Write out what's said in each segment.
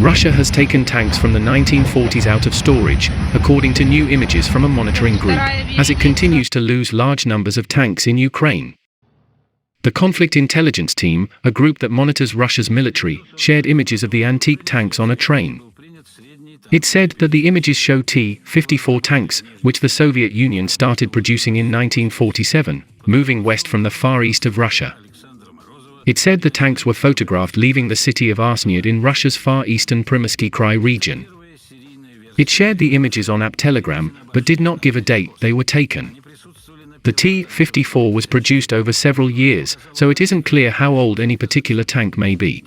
Russia has taken tanks from the 1940s out of storage, according to new images from a monitoring group, as it continues to lose large numbers of tanks in Ukraine. The Conflict Intelligence Team, a group that monitors Russia's military, shared images of the antique tanks on a train. It said that the images show T-54 tanks, which the Soviet Union started producing in 1947, moving west from the far east of Russia. It said the tanks were photographed leaving the city of Arsnyad in Russia's far eastern Primorsky Krai region. It shared the images on app Telegram, but did not give a date they were taken. The T-54 was produced over several years, so it isn't clear how old any particular tank may be.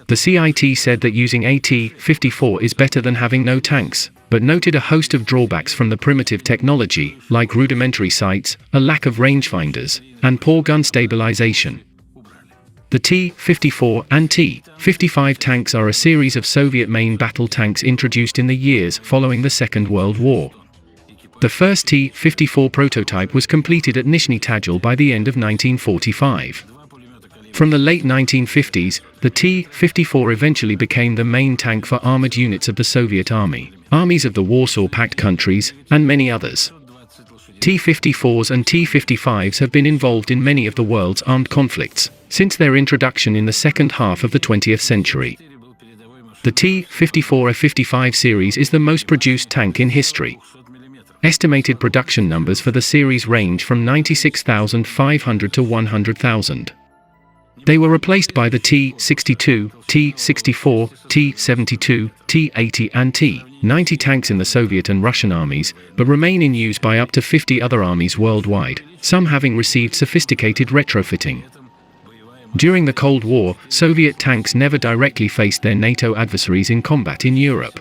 The CIT said that using a T-54 is better than having no tanks, but noted a host of drawbacks from the primitive technology, like rudimentary sights, a lack of rangefinders, and poor gun stabilization. The T-54 and T-55 tanks are a series of Soviet main battle tanks introduced in the years following the Second World War. The first T-54 prototype was completed at Nizhny Tagil by the end of 1945. From the late 1950s, the T-54 eventually became the main tank for armored units of the Soviet Army, armies of the Warsaw Pact countries, and many others. T-54s and T-55s have been involved in many of the world's armed conflicts since their introduction in the second half of the 20th century. The T-54A-55 series is the most produced tank in history. Estimated production numbers for the series range from 96,500 to 100,000. They were replaced by the T-62, T-64, T-72, T-80 and T-90 tanks in the Soviet and Russian armies, but remain in use by up to 50 other armies worldwide, some having received sophisticated retrofitting. During the Cold War, Soviet tanks never directly faced their NATO adversaries in combat in Europe.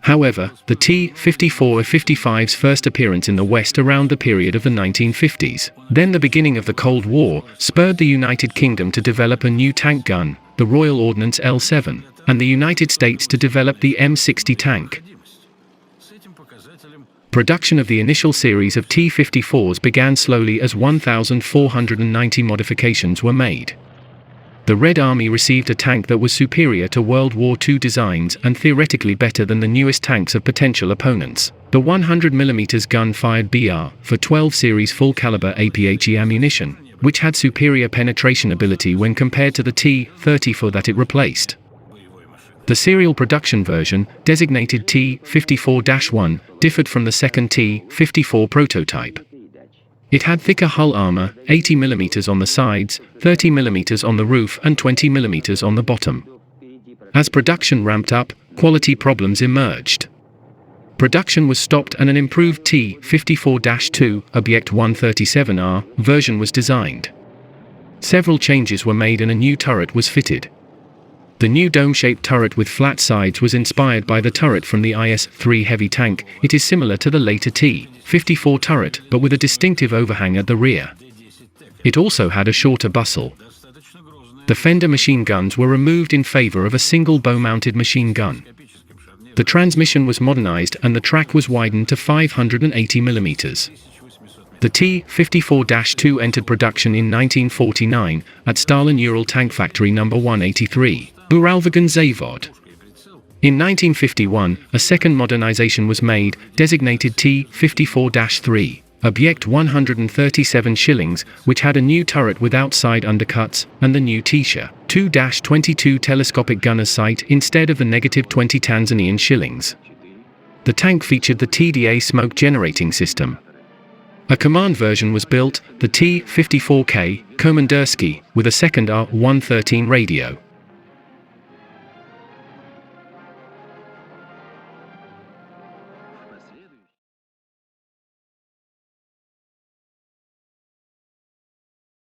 However, the T-54A-55's first appearance in the West around the period of the 1950s, then the beginning of the Cold War, spurred the United Kingdom to develop a new tank gun, the Royal Ordnance L7, and the United States to develop the M60 tank. Production of the initial series of T-54s began slowly as 1,490 modifications were made. The Red Army received a tank that was superior to World War II designs and theoretically better than the newest tanks of potential opponents, the 100mm gun-fired BR-12 series full-caliber APHE ammunition, which had superior penetration ability when compared to the T-34 that it replaced. The serial production version, designated T-54-1, differed from the second T-54 prototype. It had thicker hull armor, 80mm on the sides, 30mm on the roof and 20mm on the bottom. As production ramped up, quality problems emerged. Production was stopped and an improved T-54-2, Object 137R, version was designed. Several changes were made and a new turret was fitted. The new dome-shaped turret with flat sides was inspired by the turret from the IS-3 heavy tank. It is similar to the later T-54 turret, but with a distinctive overhang at the rear. It also had a shorter bustle. The fender machine guns were removed in favor of a single bow-mounted machine gun. The transmission was modernized and the track was widened to 580mm. The T-54-2 entered production in 1949 at Stalin Ural Tank Factory No. 183. Uralvagon Zavod. In 1951, a second modernization was made, designated T-54-3, Object 137 shillings, which had a new turret with outside undercuts, and the new Tisha-2-22 telescopic gunner's sight instead of the -20 Tanzanian shillings. The tank featured the TDA smoke generating system. A command version was built, the T-54K, Komandersky, with a second R-113 radio.